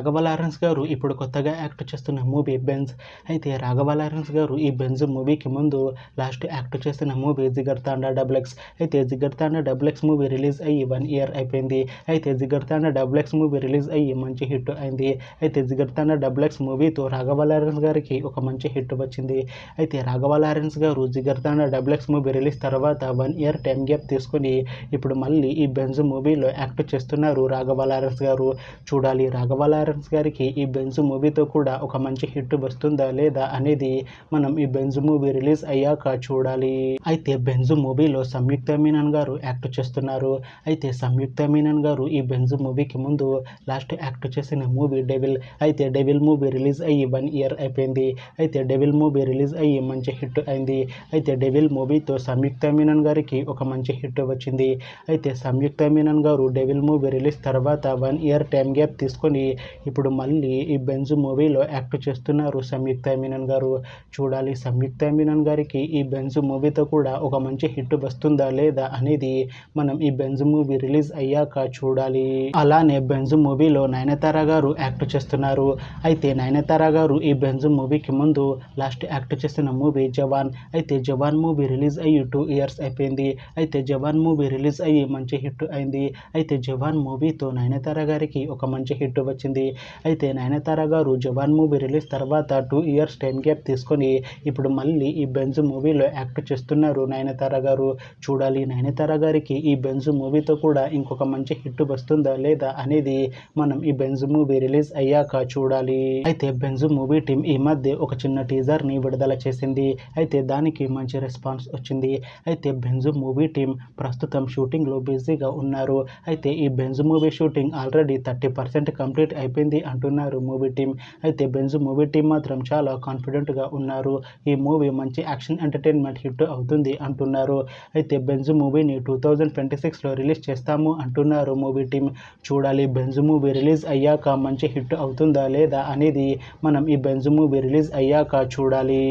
Raghava Lawrence గారు ఇప్పుడు కొత్తగా యాక్ట్ చేస్తున్న మూవీ బెంజ్. అయితే రాఘవ లారెన్స్ గారు ఈ బెంజ్ మూవీకి ముందు లాస్ట్ యాక్ట్ చేసిన మూవీ జిగర్ తాండా డబుల్ ఎక్స్. అయితే జిగర్ తాండా డబుల్ ఎక్స్ మూవీ రిలీజ్ అయ్యి 1 ఇయర్ అయిపోయింది. అయితే జిగర్ తాండా డబుల్ ఎక్స్ మూవీ రిలీజ్ అయ్యి మంచి హిట్ అయింది. అయితే జిగర్ తాండా డబుల్ ఎక్స్ మూవీతో రాఘవ లారెన్స్ గారికి ఒక మంచి హిట్ వచ్చింది. అయితే రాఘవ లారెన్స్ గారు జిగర్ తాండా డబుల్ ఎక్స్ మూవీ రిలీజ్ తర్వాత 1 ఇయర్ టైం గ్యాప్ తీసుకుని ఇప్పుడు మళ్ళీ ఈ బెంజ్ మూవీలో యాక్ట్ చేస్తున్నారు రాఘవ లారెన్స్ గారు. చూడాలి రాఘవ లారెన్స్ గారికి ఈ బెంజ్ మూవీతో కూడా ఒక మంచి హిట్ వస్తుందా లేదా అనేది మనం ఈ బెంజ్ మూవీ రిలీజ్ అయ్యాక చూడాలి. అయితే బెంజ్ మూవీలో సంయుక్త మీనన్ గారు యాక్ట్ చేస్తున్నారు. అయితే సంయుక్త మీనన్ గారు ఈ బెంజ్ మూవీకి ముందు లాస్ట్ యాక్ట్ చేసిన మూవీ డెవిల్. అయితే డెవిల్ మూవీ రిలీజ్ అయ్యి 1 ఇయర్ అయిపోయింది. అయితే డెవిల్ మూవీ రిలీజ్ అయ్యి మంచి హిట్ అయింది. అయితే డెవిల్ మూవీతో సంయుక్త మీనన్ గారికి ఒక మంచి హిట్ వచ్చింది. అయితే సంయుక్త మీనన్ గారు డెవిల్ మూవీ రిలీజ్ తర్వాత 1 ఇయర్ టైం గ్యాప్ తీసుకొని ఇప్పుడు మళ్ళీ ఈ బెంజ్ మూవీలో యాక్ట్ చేస్తున్నారు సంయుక్త మీనన్ గారు. చూడాలి సంయుక్త మీనన్ గారికి ఈ బెంజ్ మూవీతో కూడా ఒక మంచి హిట్ వస్తుందా లేదా అనేది మనం ఈ బెంజ్ మూవీ రిలీజ్ అయ్యాక చూడాలి. అలానే బెంజ్ మూవీలో నయనతార గారు యాక్ట్ చేస్తున్నారు. అయితే నయనతార గారు ఈ బెంజ్ మూవీకి ముందు లాస్ట్ యాక్ట్ చేసిన మూవీ జవాన్. అయితే జవాన్ మూవీ రిలీజ్ అయ్యి 2 ఇయర్స్ అయిపోయింది. అయితే జవాన్ మూవీ రిలీజ్ అయ్యి మంచి హిట్ అయింది. అయితే జవాన్ మూవీతో నయనతార గారికి ఒక మంచి హిట్ వచ్చింది. అయితే నయనతార గారు జవాన్ మూవీ రిలీజ్ తర్వాత 2 ఇయర్స్ టైం గ్యాప్ తీసుకొని ఇప్పుడు మళ్ళీ ఈ బెంజ్ మూవీలో యాక్ట్ చేస్తున్నారు నయనతార గారు. చూడాలి నయనతార గారికి ఈ బెంజ్ మూవీతో కూడా ఇంకొక మంచి హిట్ వస్తుందా లేదా అనేది మనం ఈ బెంజ్ మూవీ రిలీజ్ అయ్యాక చూడాలి. అయితే బెంజ్ మూవీ టీం ఈ మధ్య ఒక చిన్న టీజర్ ని విడుదల చేసింది. అయితే దానికి మంచి రెస్పాన్స్ వచ్చింది. అయితే బెంజ్ మూవీ టీం ప్రస్తుతం షూటింగ్ లో బిజీగా ఉన్నారు. అయితే ఈ Benz movie shooting already 30% complete అయిపోయింది అంటున్నారు మూవీ టీం. అయితే బెంజ్ మూవీ టీం మాత్రం చాలా కాన్ఫిడెంట్ గా ఉన్నారు. ఈ మూవీ మంచి యాక్షన్ ఎంటర్టైన్మెంట్ హిట్ అవుతుంది అంటున్నారు. అయితే బెంజ్ మూవీని 2026 లో రిలీజ్ చేస్తాము అంటున్నారు మూవీ టీం. చూడాలి బెంజ్ మూవీ రిలీజ్ అయ్యాక మంచి హిట్ అవుతుందా లేదా అనేది మనం ఈ బెంజ్ మూవీ రిలీజ్ అయ్యాక చూడాలి.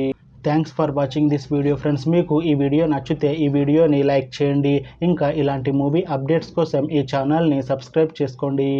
Thanks for watching this video friends. మీకు ఈ వీడియో నచ్చితే ఈ వీడియోని లైక్ చేయండి. ఇంకా ఇలాంటి మూవీ అప్డేట్స్ కోసం ఈ ఛానల్ని సబ్స్క్రైబ్ చేసుకోండి.